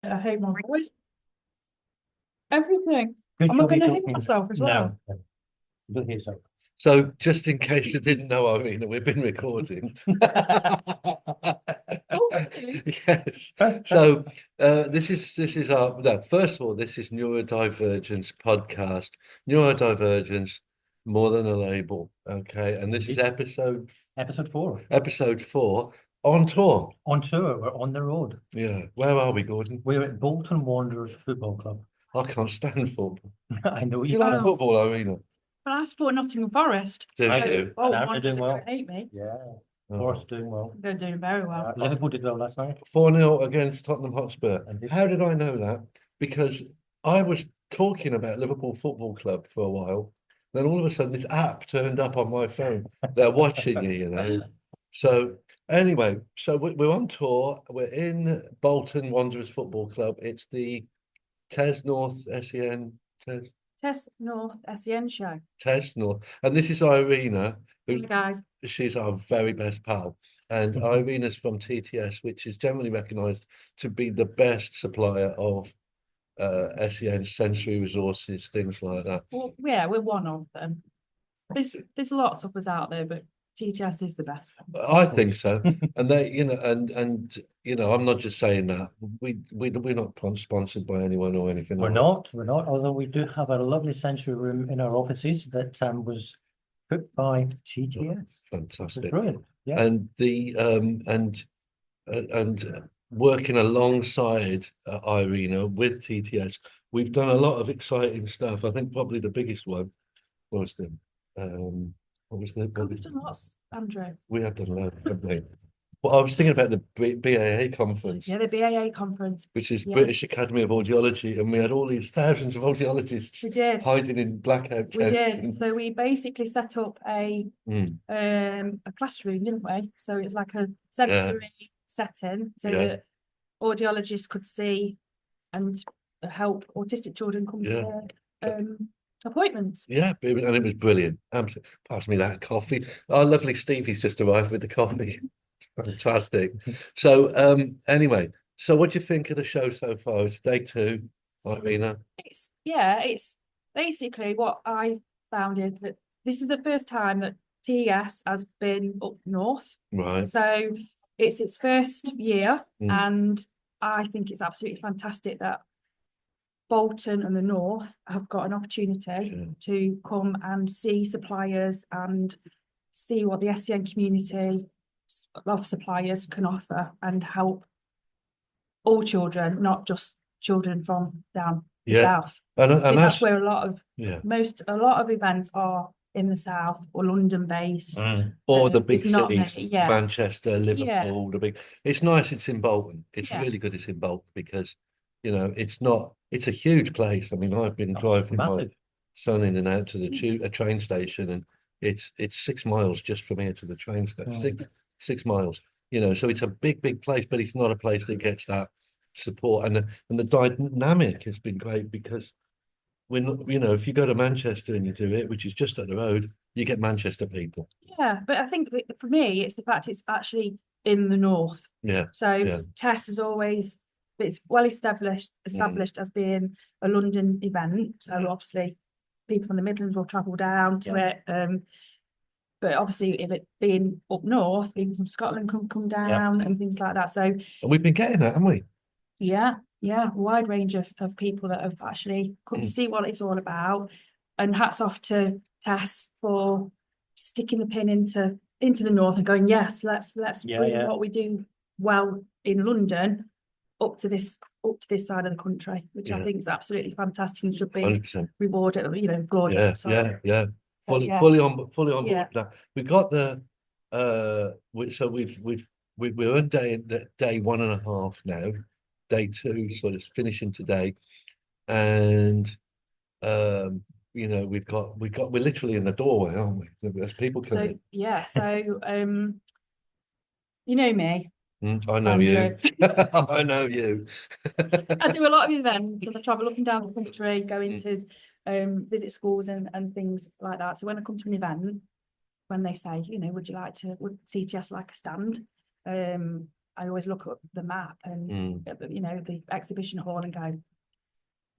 I hate my voice. Everything. Good Am I job going you to took hit me. myself as well? No, do it yourself. So, just in case you didn't know, Irina, we've been recording. Oh, really? Yes. So, this is our no, first of all, this is Neurodivergence podcast. Neurodivergence, more than a label. Okay, and this is Episode 4. episode 4 on tour. On tour, we're on the road. Yeah, where are we, Gordon? We're at Bolton Wanderers Football Club. I can't stand football. I know Do you you like can. football, Irina? Well, I support Nottingham Forest. Do I you? do. Oh, And they're doing Manchester well. hate me. Yeah, Oh. Forest doing well. They're doing very well. Liverpool did well last night. 4-0 against Tottenham Hotspur. Indeed. How did I know that? Because I was talking about Liverpool Football Club for a while. Then all of a sudden, this app turned up on my phone. They're watching you. So anyway, so we're on tour. We're in Bolton Wanderers Football Club. It's the TES North SEN TES North SEN Show. TES North, and this is Irina, Hey who's guys. she's our very best pal. And Irina's from TTS, which is generally recognised to be the best supplier of SEN sensory resources, things like that. Well, yeah, we're one of them. There's a lot of suppers out there, but TTS is the best one. I think so. And they, and I'm not just saying that. We're not sponsored by anyone or anything. We're not. Although we do have a lovely sensory room in our offices that was put by TTS. Fantastic. Brilliant. Yeah. And the working alongside Irina with TTS, we've done a lot of exciting stuff. I think probably the biggest one was the God, we've done lots, Andrew. we have done loads, haven't we? Well, I was thinking about the BAA conference. Yeah, the BAA conference. Which is Yeah. British Academy of Audiology, and we had all these thousands of audiologists We did. hiding in blackout We tents. did. So we basically set up a classroom, didn't we? So it's like a sensory setting so that audiologists could see and help autistic children come to their appointments. Yeah, and it was brilliant. Pass me that coffee. Our lovely Stevie's just arrived with the coffee. Fantastic. So anyway, so what do you think of the show so far? It's day 2, Irina. It's basically what I found is that this is the first time that TES has been up north. Right. So it's its first year, and I think it's absolutely fantastic that Bolton and the North have got an opportunity to come and see suppliers and see what the SEN community of suppliers can offer and help all children, not just children from down the south. And that's where a lot of events are in the south or London based. Or the big cities, many, Manchester, Liverpool, it's nice it's in Bolton. It's really good it's in Bolton because it's a huge place. I mean, I've been driving my son in and out to the a train station, and it's 6 miles just from here to the train station. 6 miles, so it's a big place, but it's not a place that gets that support. And the dynamic has been great because if you go to Manchester and you do it, which is just up the road, you get Manchester people. Yeah, but I think for me, it's the fact it's actually in the north. Yeah. So TES is always, it's well established as being a London event. So obviously people from the Midlands will travel down to it. But obviously if it being up north, people from Scotland can come down and things like that. So and we've been getting that, haven't we? Yeah, wide range of people that have actually come to see what it's all about. And hats off to TES for sticking the pin into the north and going, yes, let's bring what we do well in London up to this side of the country, which I think is absolutely fantastic and should be 100%. rewarded, applauded. Fully on board with that. We got the so we're on day 1.5 now. Day 2 sort of finishing today, and we're literally in the doorway, aren't we? There's people coming. So you know me. I know you. I know you. I do a lot of events and I travel up and down the country, going to visit schools and things like that. So when I come to an event, when they say, would TTS like a stand? I always look at the map and you know, the exhibition hall and go,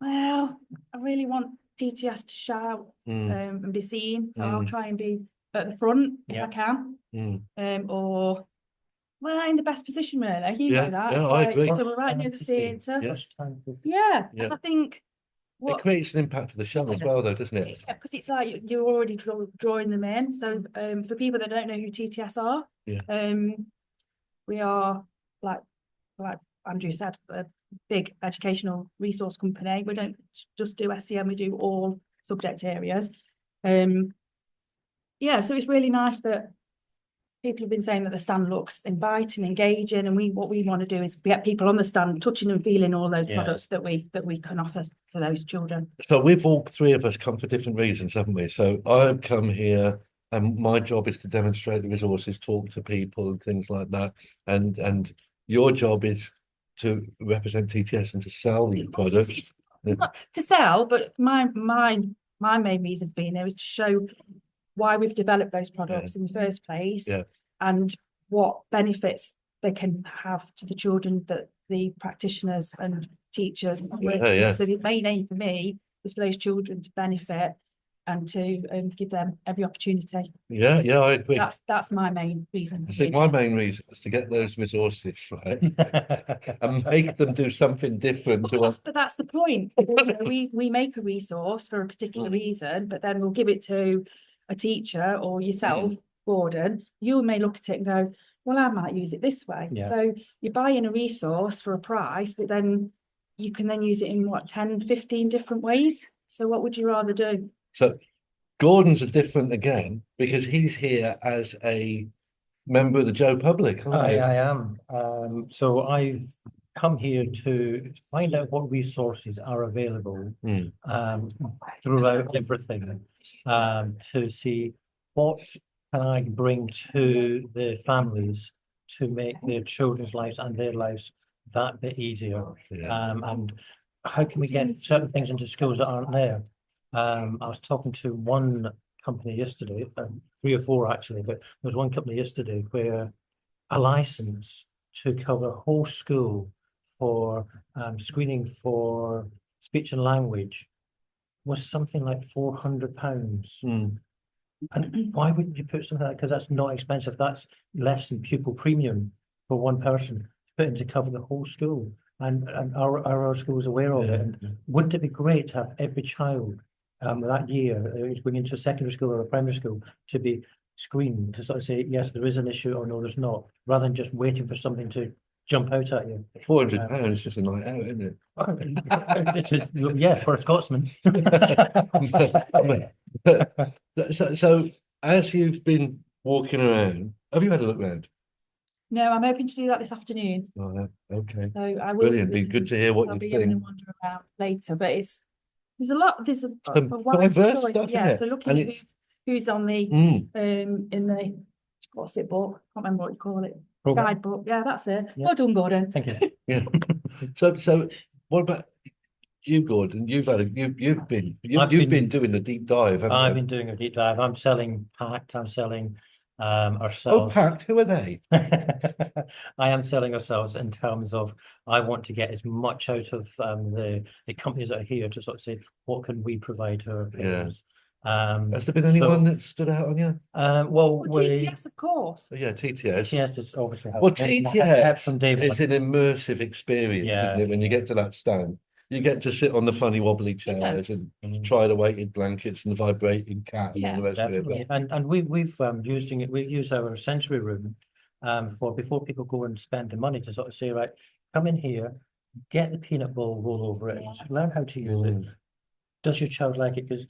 well, I really want TTS to shout and be seen, so I'll try and be at the front if I can, or well, in the best position really. You know that. Yeah, It's I like, agree. so we're right near the theatre. Yeah. And I think It creates an impact for the show as well, though, doesn't it? Yeah, because it's like you're already drawing them in. So for people that don't know who TTS are, we are like Andrew said, a big educational resource company. We don't just do SEN, we do all subject areas. Yeah, so it's really nice that people have been saying that the stand looks inviting, engaging, and what we want to do is get people on the stand, touching and feeling all those products that we can offer for those children. So we've all three of us come for different reasons, haven't we? So I've come here, and my job is to demonstrate the resources, talk to people, and things like that. And your job is to represent TTS and to sell these products. It's not to sell, but my main reason for being there is to show why we've developed those products in the first place, and what benefits they can have to the children that the practitioners and teachers work with. So the main aim for me is for those children to benefit and to give them every opportunity. Yeah, I agree. That's my main reason. I think my main reason is to get those resources right and make them do something different. But that's the point. We make a resource for a particular reason, but then we'll give it to a teacher or yourself, Gordon. You may look at it and go, well, I might use it this way. So you're buying a resource for a price, but then you can then use it in 10, 15 different ways. So what would you rather do? So Gordon's are different again because he's here as a member of the Joe public. I am. So I've come here to find out what resources are available throughout everything, to see what can I bring to the families to make their children's lives and their lives that bit easier. And how can we get certain things into schools that aren't there? I was talking to one company yesterday, 3 or 4 actually, but there was one company yesterday where a license to cover a whole school for screening for speech and language was something like £400. And why wouldn't you put something like that? Because that's not expensive. That's less than pupil premium for one person to put in to cover the whole school. And are our schools aware of it? And wouldn't it be great to have every child that year going into a secondary school or a primary school to be screened to sort of say, yes, there is an issue or no, there's not, rather than just waiting for something to jump out at you. £400 is just a night out, isn't it? Yeah, for a Scotsman. So as you've been walking around, have you had a look around? No, I'm hoping to do that this afternoon. Oh, okay. So I will. Brilliant. Be good to hear what you think. I'll be having a wander around later, but there's a lot. There's a diverse stuff, yeah. So looking at who's on the in the what's it book? I can't remember what you call it. Guidebook. Yeah, that's it. Well done, Gordon. Thank you. Yeah. So what about you, Gordon? You've been doing a deep dive. I've been doing a deep dive. I'm selling Pact. I'm selling ourselves. Oh, Pact. Who are they? I am selling ourselves in terms of I want to get as much out of the companies that are here to sort of say what can we provide to our players. Has there been anyone that stood out on you? Well, TTS, of course. Yeah, TTS. TTS is obviously. Well, TTS is an immersive experience, isn't it? When you get to that stand, you get to sit on the funny wobbly chairs and try the weighted blankets and the vibrating cat and all the rest definitely. of it. And we've using it. We use our sensory room for before people go and spend the money to sort of say, right, come in here, get the peanut ball, roll over it, learn how to use it. Does your child like it? Because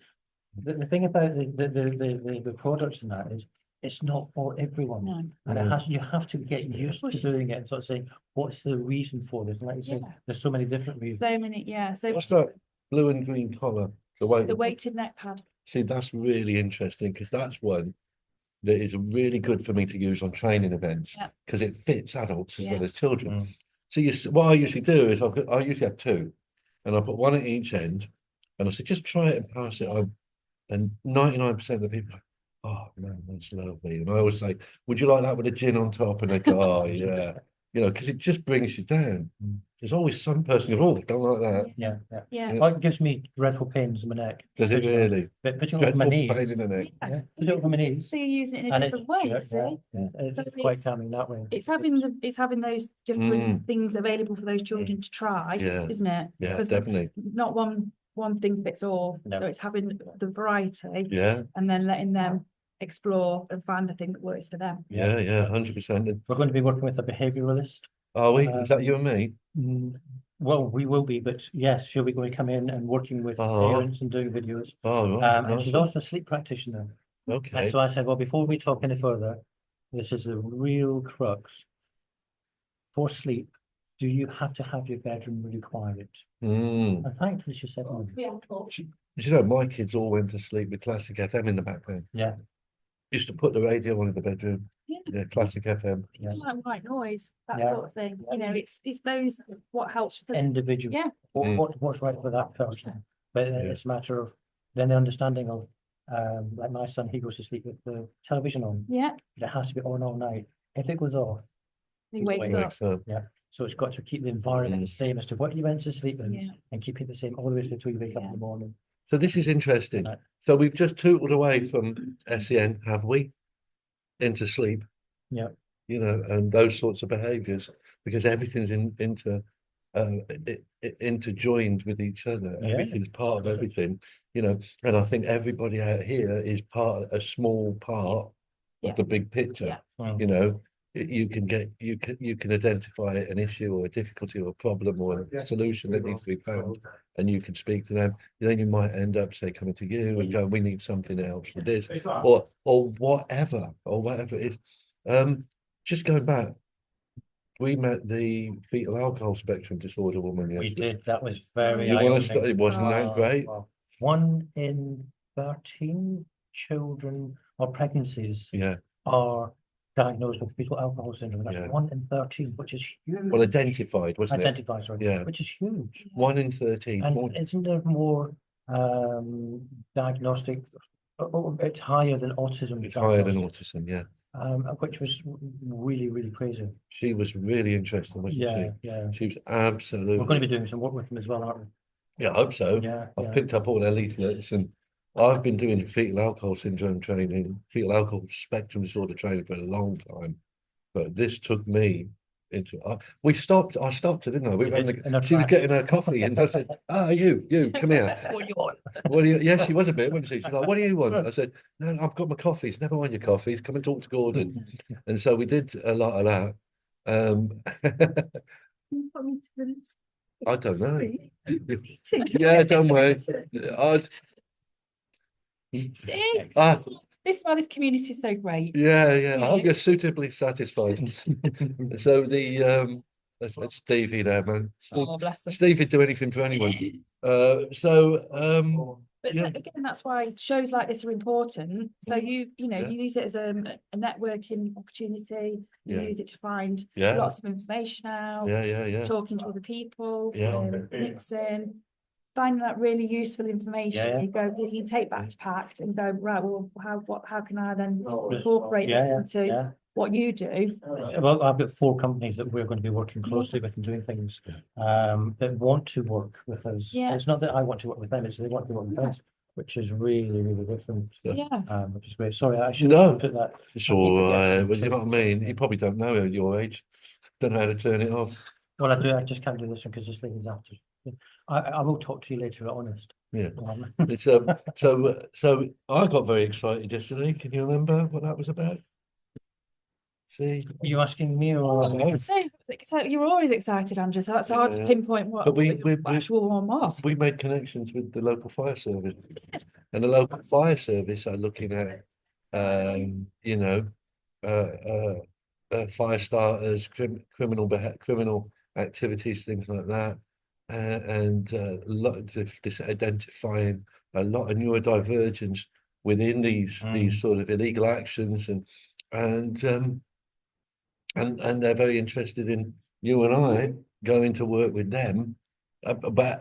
the thing about the products and that is it's not for everyone, and you have to get used to doing it and sort of say what's the reason for this. And like you say, there's so many different reasons. So many, So what's that blue and green collar? The weighted neck pad. See, that's really interesting because that's one that is really good for me to use on training events because it fits adults as well as children. So what I usually do is I usually have 2, and I put one at each end, and I say just try it and pass it on. And 99% of the people are, oh man, that's lovely. And I always say, would you like that with a gin on top? And they go, oh yeah. you know, because it just brings you down. There's always some person who, oh, don't like that. Yeah. Well, it gives me dreadful pains in my neck. Does it really? But putting it over my Dreadful knees. pain in the neck. Yeah, put it over my knees. So you're using it in a And different way, it's see? it's So quite it's- calming that way. It's having those different things available for those children to try, isn't it? Yeah, Because definitely. not one thing fits all. No. So it's having the variety Yeah, and then letting them explore and find the thing that works for them. yeah, 100%. We're going to be working with a behaviouralist. Are we? Is that you and me? Well, we will be, but yes, she'll be going to come in and working with parents and doing videos. Oh, right. And she's also a sleep practitioner. Okay. And so I said, well, before we talk any further, this is the real crux. For sleep, do you have to have your bedroom really quiet? And thankfully she said, no. You know, my kids all went to sleep with Classic FM in the background. Yeah. Used to put the radio on in the bedroom. Yeah, Classic FM. Yeah. Like white noise, that Yeah. sort of thing. You know, it's those what helps them. Individual. Yeah. What's right for that person? But it's a matter of then the understanding of, like my son, he goes to sleep with the television on. Yeah. But it has to be on all night. If it goes off, He wakes up. yeah. So it's got to keep the environment the same as to what you went to sleep in, Yeah. and keep it the same all the way until you wake up in the morning. So this is interesting. Right. So we've just tootled away from SEN, have we? Into sleep. Yeah. You know, and those sorts of behaviours, because everything's interjoined with each other. Yeah. Everything's part of everything, you know, and I think everybody out here is a small part of the big picture. You know, you can identify an issue or a difficulty or a problem or a solution that needs to be found, and you can speak to them. Then you might end up, say, coming to you and go, we need something else for this, or whatever it is. Just going back, we met the fetal alcohol spectrum disorder woman We yesterday. did. That was very You want to eye-opening. wasn't that great? 1 in 13 children or pregnancies Yeah. are diagnosed with fetal alcohol syndrome. That's Yeah. 1 in 13, which is huge. Well, identified, wasn't it? Identified, sorry. Yeah. Which is huge. 1 in 13. And isn't there more diagnostic? It's higher than autism. It's higher than diagnostic, autism, yeah. which was really, really crazy. She was really interesting, wasn't Yeah, she? yeah. She was absolutely. We're going to be doing some work with them as well, aren't we? Yeah, I hope so. Yeah, I've yeah. picked up all their leaflets, and I've been doing fetal alcohol syndrome training, fetal alcohol spectrum disorder training for a long time. But this took me into. I stopped her, didn't I? She was getting her coffee, and I said, you, come here. What do you want? What do you? Yeah, she was a bit, wasn't she? She's like, what do you want? I said, no, I've got my coffees. Never mind your coffees. Come and talk to Gordon. And so we did a lot of that. I don't know. Yeah, don't worry. See? Ah, This is why this community is so great. yeah. I hope you're suitably satisfied. So that's Stevie there, man. Oh, bless them. Steve would do anything for anyone. But Yeah. again, that's why shows like this are important. So you Yeah. you use it as a networking opportunity. You Yeah. use it to find Yeah. lots of information out, Yeah. talking to other people, Yeah. mixing, finding that really useful information. Yeah. You can take back to PACT and go, right, well, how can I then incorporate this into what you do? Well, I've got 4 companies that we're going to be working closely with and doing things that want to work with us. Yeah. It's not that I want to work with them, it's they want to work with us, which is really, really different. Yeah. Which is great. Sorry, I should No. have put that. It's all right. But you know what I mean? You probably don't know at your age. Don't know how to turn it off. Well, I do. I just can't do this one because this thing is after. I will talk to you later, honest. Yeah. It's so I got very excited yesterday. Can you remember what that was about? See? Are you asking me or? No. So you're always excited, Andrew. So that's hard to Yeah. pinpoint what But we the actual one was. we made connections with the local fire service, and the local fire service are looking at fire starters, criminal activities, things like that, and a lot of identifying a lot of neurodivergence within these sort of illegal actions, and they're very interested in you and I going to work with them about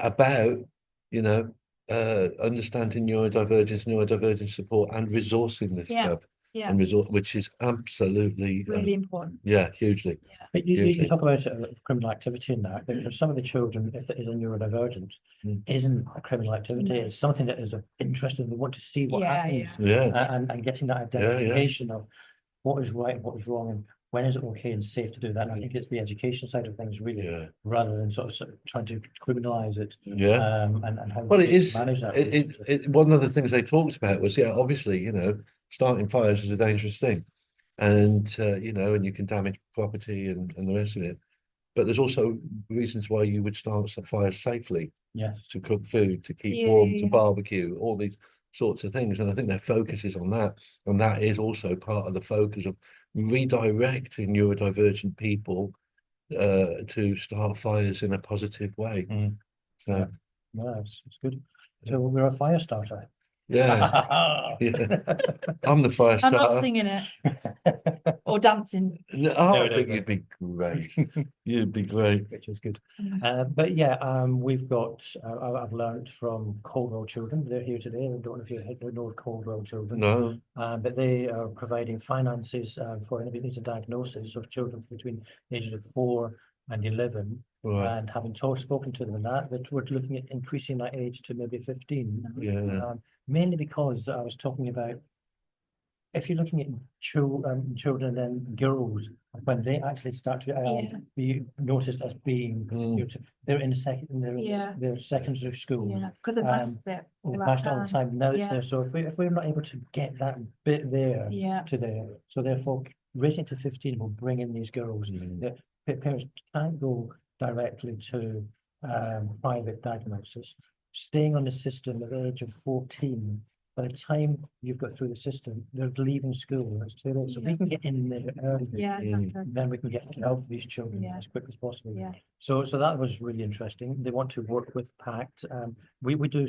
understanding neurodivergence support and resourcing this stuff. Yeah. and resort, which is absolutely Really important. yeah, hugely. But you Hugely. talk about criminal activity in that, but for some of the children, if it is a neurodivergent, isn't a criminal activity. It's something that is of interest and they want to see what happens. And getting that identification of what is right and what is wrong and when is it okay and safe to do that. And I think it's the education side of things really, rather than sort of trying to criminalize it. And how Well, it is. manage that. One of the things they talked about was, obviously, starting fires is a dangerous thing, and and you can damage property and the rest of it. But there's also reasons why you would start some fires safely. Yes. To cook food, to keep warm, to barbecue, all these sorts of things. And I think their focus is on that. And that is also part of the focus of redirecting neurodivergent people to start fires in a positive way. So it's good. So we're a fire starter. Yeah. I'm the fire starter. I'm not singing it or dancing. I think you'd be great. You'd be great. Which is good. But yeah, we've got, I've learned from Caldwell Children. They're here today. I don't know if you know of Caldwell Children. No. But they are providing finances for anybody who needs a diagnosis of children between the ages of 4 and 11. Right. And having spoken to them in that we're looking at increasing that age to maybe 15. Mainly because I was talking about if you're looking at children and girls, when they actually start to be noticed as being, they're in their secondary school. Yeah, because they're past it. Past all the time. Now it's there. So if we're not able to get that bit there to there, so therefore raising to 15 will bring in these girls. The parents can't go directly to private diagnosis. Staying on the system at the age of 14, by the time you've got through the system, they're leaving school. It's too late. So we can get in there early. Exactly. Then we can get help for these children as quick as possible. So that was really interesting. They want to work with PACT. We do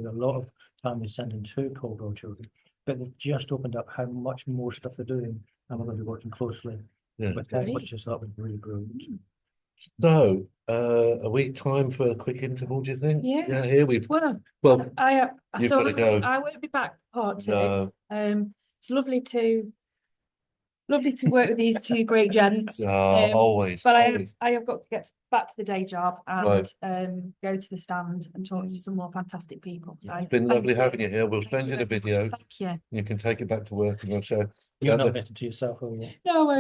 a lot of families sending to Caldwell Children, but they've just opened up how much more stuff they're doing, and we're going to be working closely with them, which I thought was really brilliant. So, are we time for a quick interval, do you think? Yeah. Here we've well, you've got to go. I won't be back for part 2. No. It's lovely to work with these two great gents. Always. But always. I have got to get back to the day job and go to the stand and talk to some more fantastic people. So it's been lovely having you here. We'll send you the video. Thank you. You can take it back to work and we'll show. You're not listening to yourself, are you? No,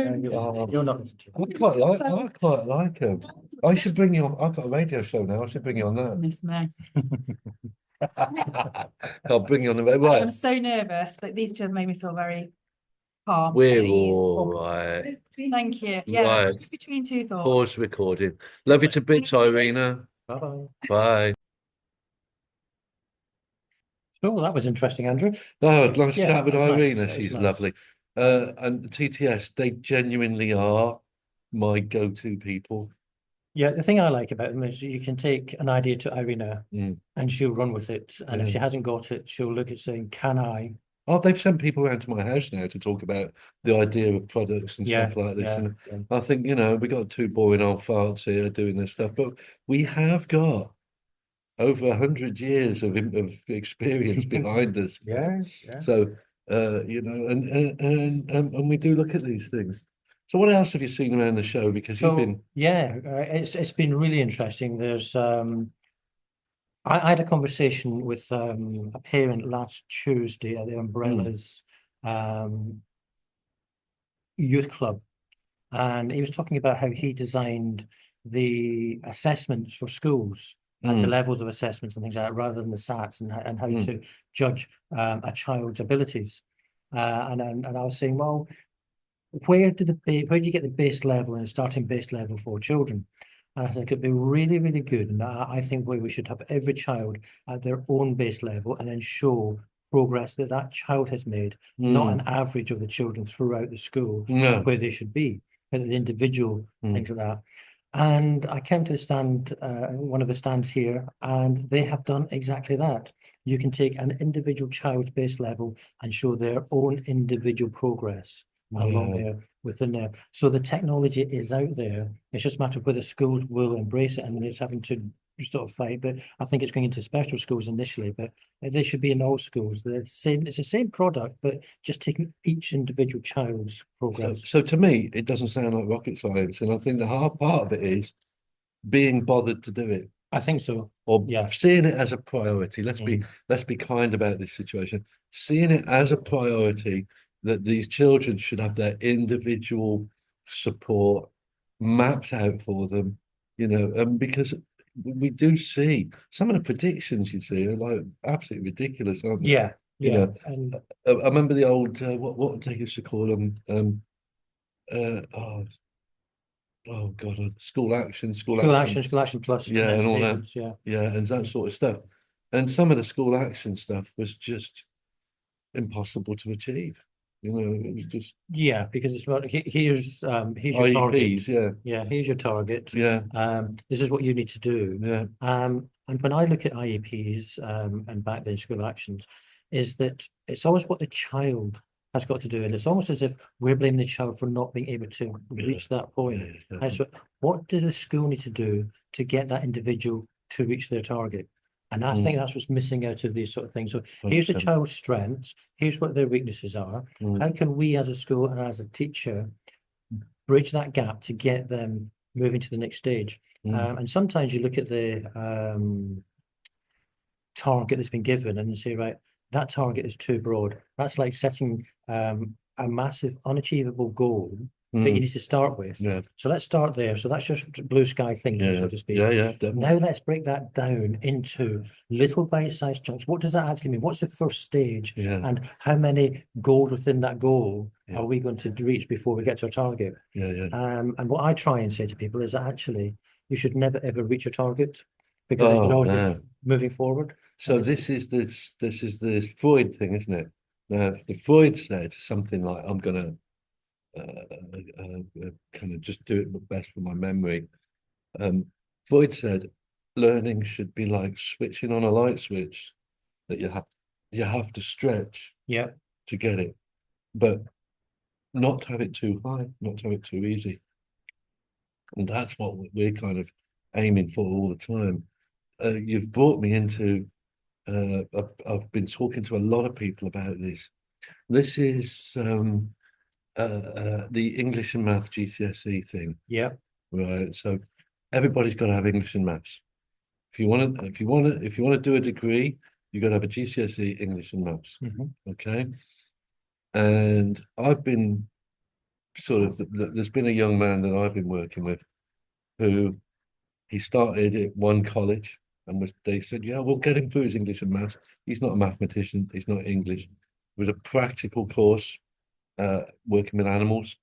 you're not listening to yourself. I quite like him. I should bring you on. I've got a radio show now. I should bring you on that. Miss me. I'll bring you on the radio. Right. I'm so nervous, but these two have made me feel very calm. We're all right. Thank you. Yeah, Right. it's between two thoughts. Pause recording. Love you to bits, Irina. Bye-bye. Bye. Oh, that was interesting, Andrew. No, nice chat with Irina. Nice. She's lovely. And TTS, they genuinely are my go-to people. Yeah, the thing I like about them is you can take an idea to Irina and she'll run with it. And if she hasn't got it, she'll look at saying, can I? Oh, they've sent people around to my house now to talk about the idea of products and stuff like this. And I think, we got 2 boring old farts here doing this stuff, but we have got over 100 years of experience behind us. So, and we do look at these things. So what else have you seen around the show? Because you've been... it's been really interesting. There's I had a conversation with a parent last Tuesday at the Umbrellas youth club, and he was talking about how he designed the assessments for schools and the levels of assessments and things like that, rather than the SATs and how to judge a child's abilities. And I was saying, well, where do you get the base level and starting base level for children? And I think it'd be really, really good. And I think we should have every child at their own base level and then show progress that child has made, not an average of the children throughout the school where they should be, but the individual things like that. And I came to the stand, one of the stands here, and they have done exactly that. You can take an individual child's base level and show their own individual progress along there, within there. So the technology is out there. It's just a matter of whether schools will embrace it, and it's having to sort of fight, but I think it's going into special schools initially, but they should be in all schools. They're the same, it's the same product, but just taking each individual child's progress. So to me, it doesn't sound like rocket science. And I think the hard part of it is being bothered to do it. I think so. Or Yeah. seeing it as a priority. Let's be kind about this situation. Seeing it as a priority that these children should have their individual support mapped out for them, because we do see some of the predictions you see are like absolutely ridiculous, aren't they? Yeah, You yeah. know, And I remember the old what they used to call them oh God, school action school action plus. yeah, and all that. Yeah. Yeah, and that sort of stuff. And some of the school action stuff was just impossible to achieve. It was just Yeah, because it's about here's your IEPs, target. Yeah, here's your target. yeah, This is what you need to do. yeah. And when I look at IEPs and back then school actions, is that it's always what the child has got to do, and it's almost as if we're blaming the child for not being able to reach that point. Yeah, And so, what does the school need to do to get that individual to reach their target? And I think that's what's missing out of these sort of things. So here's the 100%. child's strengths, here's what their weaknesses are. How can we as a school and as a teacher bridge that gap to get them moving to the next stage? And sometimes you look at the target that's been given and you say, right, that target is too broad. That's like setting a massive unachievable goal that you need to start with. Yeah. So let's start there. So that's just blue sky thinking, so to speak. Yeah, definitely. Now let's break that down into little bite-sized chunks. What does that actually mean? What's the first stage? Yeah. And how many goals within that goal are we going to reach before we get to our target? Yeah. And what I try and say to people is that actually you should never ever reach your target, because it should always be moving forward. So this is this Freud thing, isn't it? Now, the Freud said something like, I'm gonna kind of just do it best for my memory. Freud said learning should be like switching on a light switch, that you have to stretch to get it, but not to have it too high, not to have it too easy. And that's what we're kind of aiming for all the time. You've brought me into I've been talking to a lot of people about this. This is the English and Math GCSE thing. Yeah. Right. So everybody's got to have English and Maths. If you want to do a degree, you've got to have a GCSE English and Maths. Okay. And I've been there's been a young man that I've been working with who he started at one college, and they said, yeah, we'll get him through his English and Maths. He's not a mathematician. He's not English. It was a practical course, working with animals.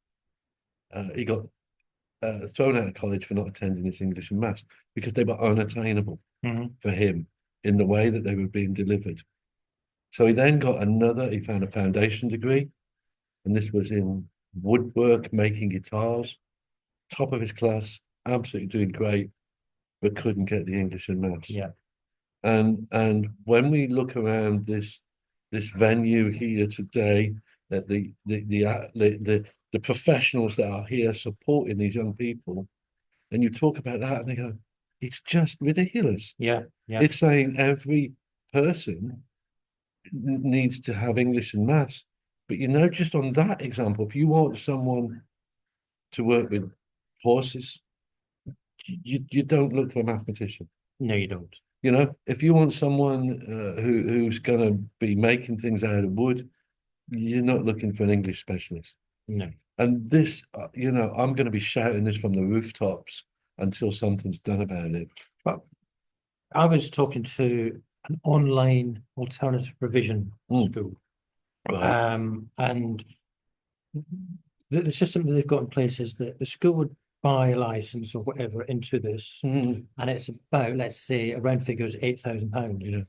He got thrown out of college for not attending his English and Maths because they were unattainable for him in the way that they were being delivered. So he then got he found a foundation degree, and this was in woodwork, making guitars, top of his class, absolutely doing great, but couldn't get the English and Maths. Yeah. And when we look around this venue here today, that the professionals that are here supporting these young people, and you talk about that, and they go, it's just ridiculous. Yeah. It's saying every person needs to have English and Maths, but just on that example, if you want someone to work with horses, you don't look for a mathematician. No, you don't. If you want someone who's going to be making things out of wood, you're not looking for an English specialist. No. And this, I'm going to be shouting this from the rooftops until something's done about it. But I was talking to an online alternative provision school. Right. And the system that they've got in place is that the school would buy a license or whatever into this, and it's about, let's say, around figures £8,000. Yeah.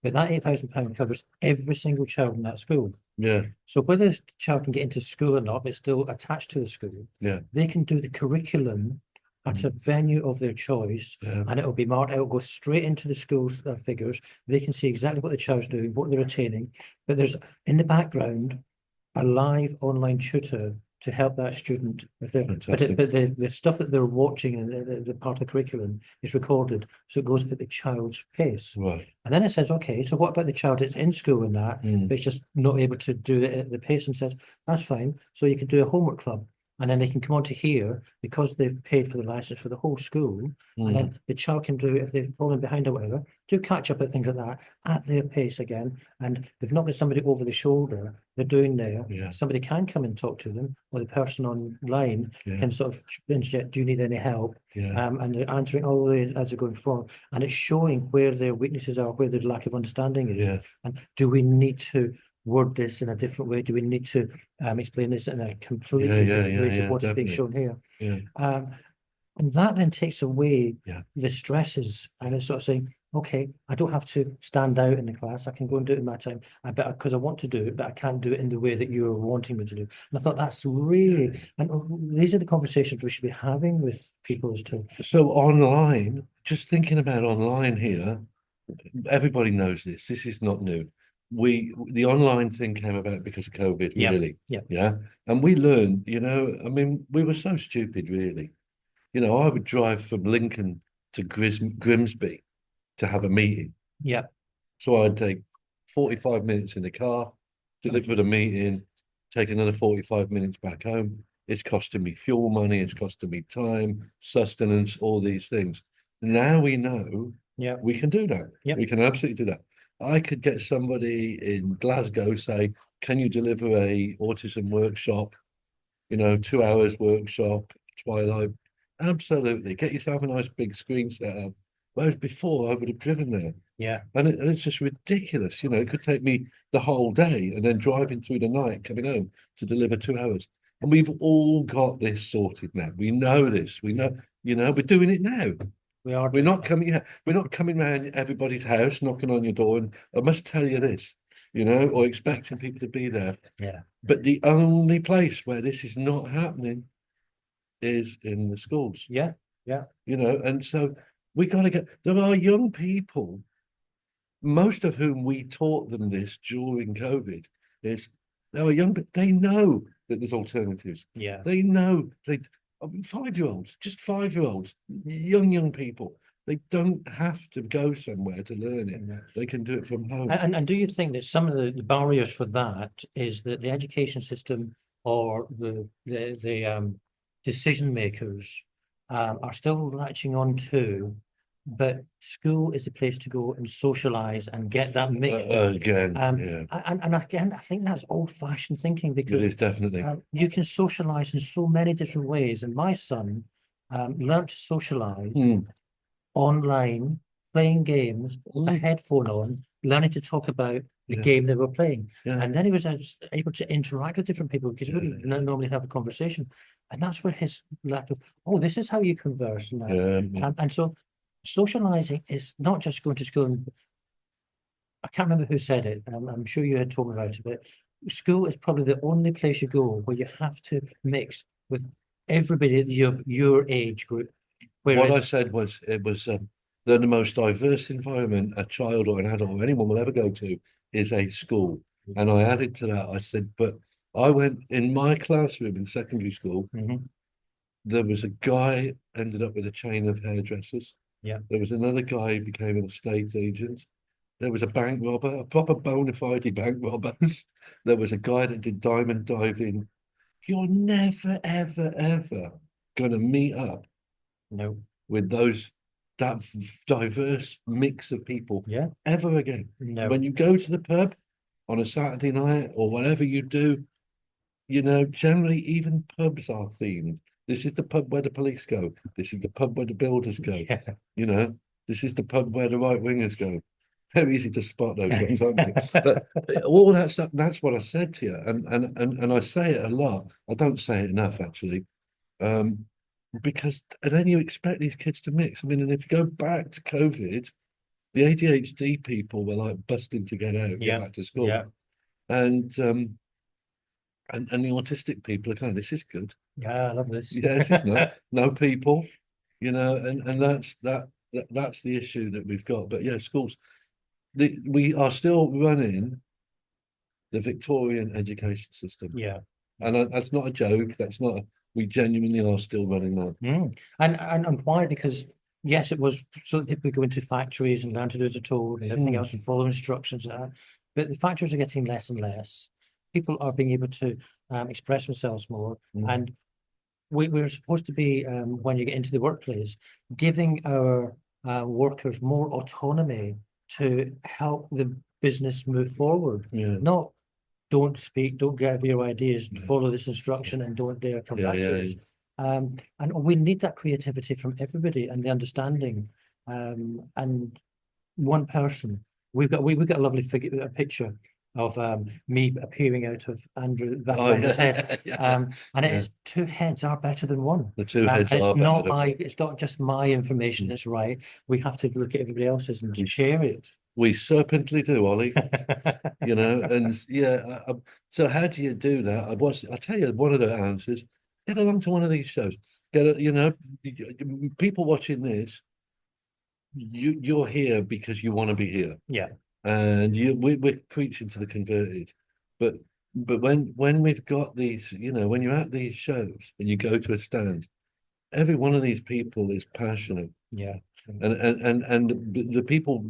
But that £8,000 covers every single child in that school. Yeah. So whether the child can get into school or not, it's still attached to the school. Yeah. They can do the curriculum at a venue of their choice, and it will be marked. It will go straight into the school's figures. They can see exactly what the child's doing, what they're attaining. But there's in the background a live online tutor to help that student with their, Fantastic. but the stuff that they're watching and the part of the curriculum is recorded, so it goes at the child's pace. Right. And then it says, okay, so what about the child that's in school and that, but it's just not able to do it at the pace, and says, that's fine. So you can do a homework club. And then they can come on to here because they've paid for the license for the whole school. And then the child can do, if they've fallen behind or whatever, do catch up at things like that at their pace again. And they've not got somebody over the shoulder, they're doing there. Yeah. Somebody can come and talk to them, or the person online can sort of interject, do you need any help? And they're answering all the way as they're going forward. And it's showing where their weaknesses are, where their lack of understanding is. And do we need to word this in a different way? Do we need to explain this in a completely different way to what is being shown here? And that then takes away the stresses, and it's sort of saying, okay, I don't have to stand out in the class. I can go and do it in my time. I bet because I want to do it, but I can't do it in the way that you're wanting me to do. And I thought that's really, and these are the conversations we should be having with people as to. So online, just thinking about online here, everybody knows this. This is not new. The online thing came about because of COVID, really. Yeah. And we learned, you know, I mean, we were so stupid, really. You know, I would drive from Lincoln to Grimsby to have a meeting. So I'd take 45 minutes in the car, deliver the meeting, take another 45 minutes back home. It's costing me fuel money, it's costing me time, sustenance, all these things. Now we know we can do that. We can absolutely do that. I could get somebody in Glasgow, say, can you deliver a autism workshop, you know, 2 hours workshop, twilight? Absolutely. Get yourself a nice big screen set up. Whereas before I would have driven there. And it's just ridiculous. You know, it could take me the whole day and then driving through the night, coming home to deliver 2 hours. And we've all got this sorted now. We know this. We know, you know, we're doing it now. We're not coming around everybody's house, knocking on your door, and I must tell you this, you know, or expecting people to be there. But the only place where this is not happening is in the schools. You know, and so we got to there are young people, most of whom we taught them this during COVID, they are young, but they know that there's alternatives. They know 5-year-olds, just 5-year-olds, young people. They don't have to go somewhere to learn it. They can do it from home. And do you think that some of the barriers for that is that the education system or the decision makers are still latching on to, but school is a place to go and socialize and get that mix. Again, and again, I think that's old-fashioned thinking, because it is definitely you can socialize in so many different ways. And my son learned to socialize online, playing games, a headphone on, learning to talk about the game they were playing. And then he was able to interact with different people, because he wouldn't normally have a conversation. And that's where his lack of, this is how you converse now. And so socializing is not just going to school. And I can't remember who said it. I'm sure you had told me about it, but school is probably the only place you go where you have to mix with everybody of your age group. What I said was, the most diverse environment a child or an adult or anyone will ever go to is a school. And I added to that, I said, but I went in my classroom in secondary school, there was a guy ended up with a chain of hairdressers. There was another guy who became an estate agent. There was a bank robber, a proper bona fide bank robber. There was a guy that did diamond diving. You're never, ever, ever going to meet up with that diverse mix of people ever again. When you go to the pub on a Saturday night or whatever you do, you know, generally even pubs are themed. This is the pub where the police go. This is the pub where the builders go. You know, this is the pub where the right wingers go. Very easy to spot those ones, aren't they? But all that stuff, that's what I said to you. And I say it a lot. I don't say it enough, actually. Because and then you expect these kids to mix. I mean, and if you go back to COVID, the ADHD people were like busting to get out, get back to school. And the autistic people are kind of, this is good. I love this. Yes, it's not. No people, you know, and that's the issue that we've got. But schools, we are still running the Victorian education system. And that's not a joke. That's not. We genuinely are still running that. And why? Because yes, it was so that people could go into factories and learn to do as they're told and everything else and follow instructions. But the factories are getting less and less. People are being able to express themselves more, and we're supposed to be when you get into the workplace, giving our workers more autonomy to help the business move forward. Not don't speak, don't give your ideas, follow this instruction, and don't dare come back to us. And we need that creativity from everybody and the understanding. And one person, we've got a lovely figure, a picture of me appearing out of Andrew behind his head. And it is two heads are better than one. The two heads and are it's not better. it's not just my information that's right. We have to look at everybody else's and share it. We serpently do, Ollie. You know, and so how do you do that? I'll tell you one of the answers. Get along to one of these shows. People watching this, you're here because you want to be here. Yeah. And we're preaching to the converted. But when we've got these, when you're at these shows and you go to a stand, every one of these people is passionate. Yeah. And the people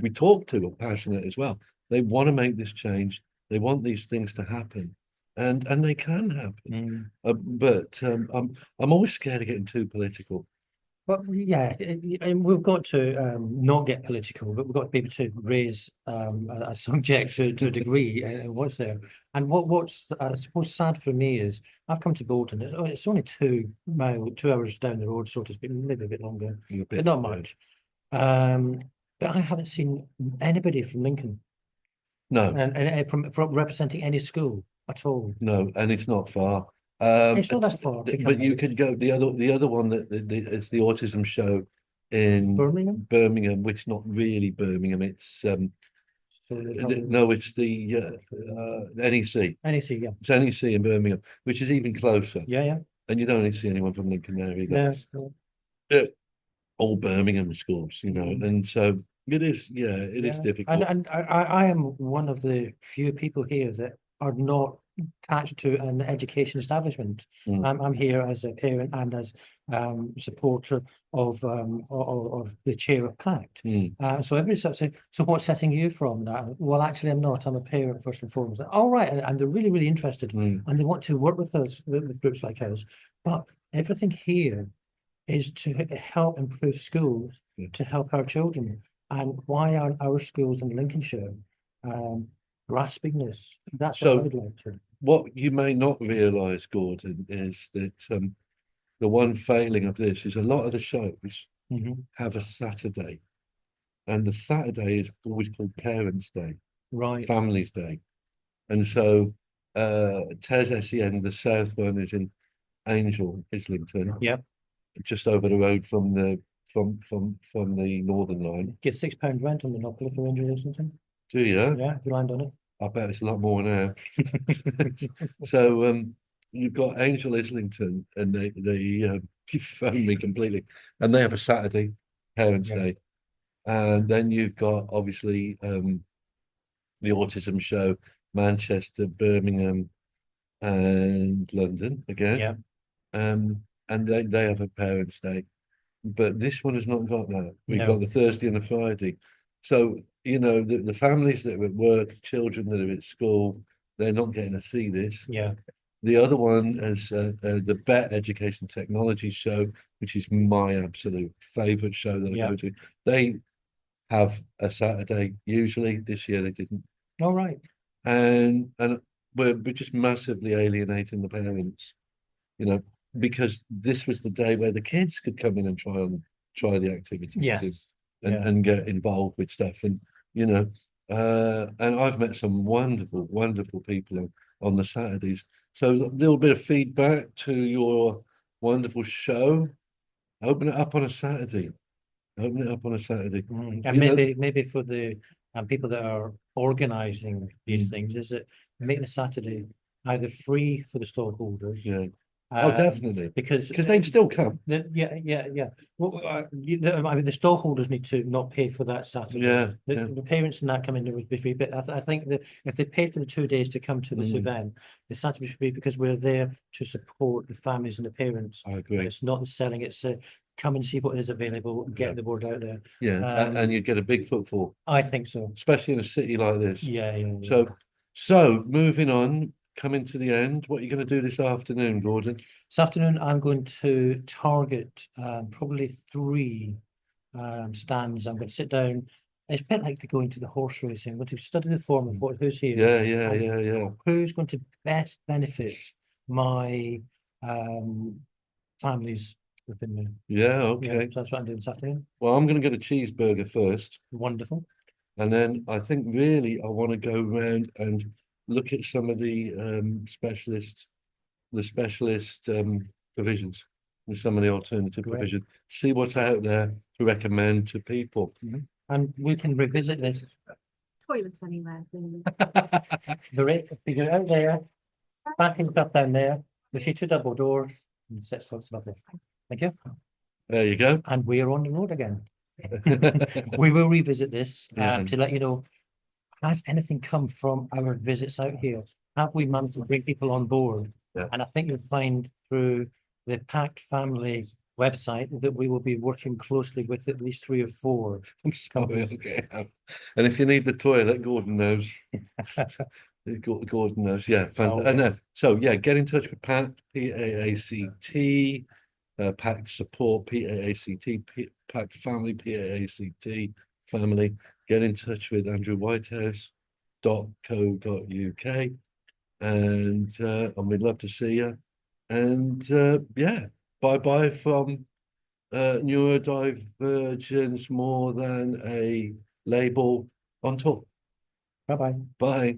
we talk to are passionate as well. They want to make this change. They want these things to happen, and they can happen. But I'm always scared of getting too political. Well, yeah, and we've got to not get political, but we've got to be able to raise a subject to a degree. What's there? And what's I suppose sad for me is I've come to Bolton. It's only 2 hours down the road, so to speak, maybe a bit longer, but not much. But I haven't seen anybody from Lincoln. No, and from representing any school at all. No, and it's not far. It's not that far. But you could go the other one that it's the autism show in Birmingham, which is not really Birmingham. It's no, it's the NEC. NEC, yeah. It's NEC in Birmingham, which is even closer. Yeah. And you don't really see anyone from Lincoln there either. No. All Birmingham schools, and so it is. Yeah, it is difficult. And I am one of the few people here that are not attached to an education establishment. I'm here as a parent and as supporter of the chair of PACT. So everybody starts saying, so what's setting you from that? Well, actually, I'm not. I'm a parent first and foremost. All right, and they're really, really interested, and they want to work with us, with groups like us. But everything here is to help improve schools, to help our children. And why aren't our schools in Lincolnshire grasping this? That's what I would like to. What you may not realise, Gordon, is that the one failing of this is a lot of the shows have a Saturday, and the Saturday is always called Parents' Day, right? Families' Day, and so TES SEN, the south one, is in Angel, Islington, just over the road from the Northern Line. Get £6 rent on the Monopoly for Angel, Islington. Do you? Yeah, if you land on it. I bet it's a lot more now. So you've got Angel Islington, and they phone me completely, and they have a Saturday Parents' Day, and then you've got obviously the autism show, Manchester, Birmingham, and London again. And they have a Parents' Day, but this one has not got that. We've got the Thursday and the Friday. So, the families that are at work, children that are at school, they're not getting to see this. Yeah. The other one is the BET Education Technology Show, which is my absolute favourite show that I go to. They have a Saturday usually. This year they didn't. All right. And we're just massively alienating the parents, because this was the day where the kids could come in and try the activities and get involved with stuff. And and I've met some wonderful, wonderful people on the Saturdays. So a little bit of feedback to your wonderful show. Open it up on a Saturday. And maybe for the people that are organising these things, is it make the Saturday either free for the stallholders, Oh, definitely. Because they'd still come. Yeah. Well, I mean, the stallholders need to not pay for that Saturday. The parents and that come in would be free, but I think that if they pay for the 2 days to come to this event, the Saturday should be because we're there to support the families and the parents. I agree. It's not selling, it's come and see what is available and get the word out there. And you get a big footfall. I think so. Especially in a city like this. Yeah. So moving on, coming to the end, what are you going to do this afternoon, Gordon? This afternoon, I'm going to target probably 3 stands. I'm going to sit down. It's a bit like going to the horse racing. I'm going to study the form of who's here. Yeah. Who's going to best benefit my families within me. Yeah, okay. So that's what I'm doing this afternoon. Well, I'm going to get a cheeseburger first. Wonderful. And then I think really I want to go around and look at some of the specialist provisions and some of the alternative provisions. See what's out there to recommend to people. And we can revisit this. Toilets anywhere, please. The figure out there, backing stuff down there. We see 2 double doors. And sets lots of there. Thank you. There you go. And we're on the road again. We will revisit this to let you know, has anything come from our visits out here? Have we managed to bring people on board? And I think you'll find through the Packed Family website that we will be working closely with at least 3 or 4. I'm sorry. Okay. And if you need the toilet, Gordon knows. Gordon knows. Yeah. No. So yeah, get in touch with Packed, PAACT, Packed Support, PAACT, Packed Family, PAACT Family. Get in touch with Andrew Whitehouse.co.uk, and we'd love to see you. And bye from Neurodivergence More Than a Label on tour. Bye. Bye.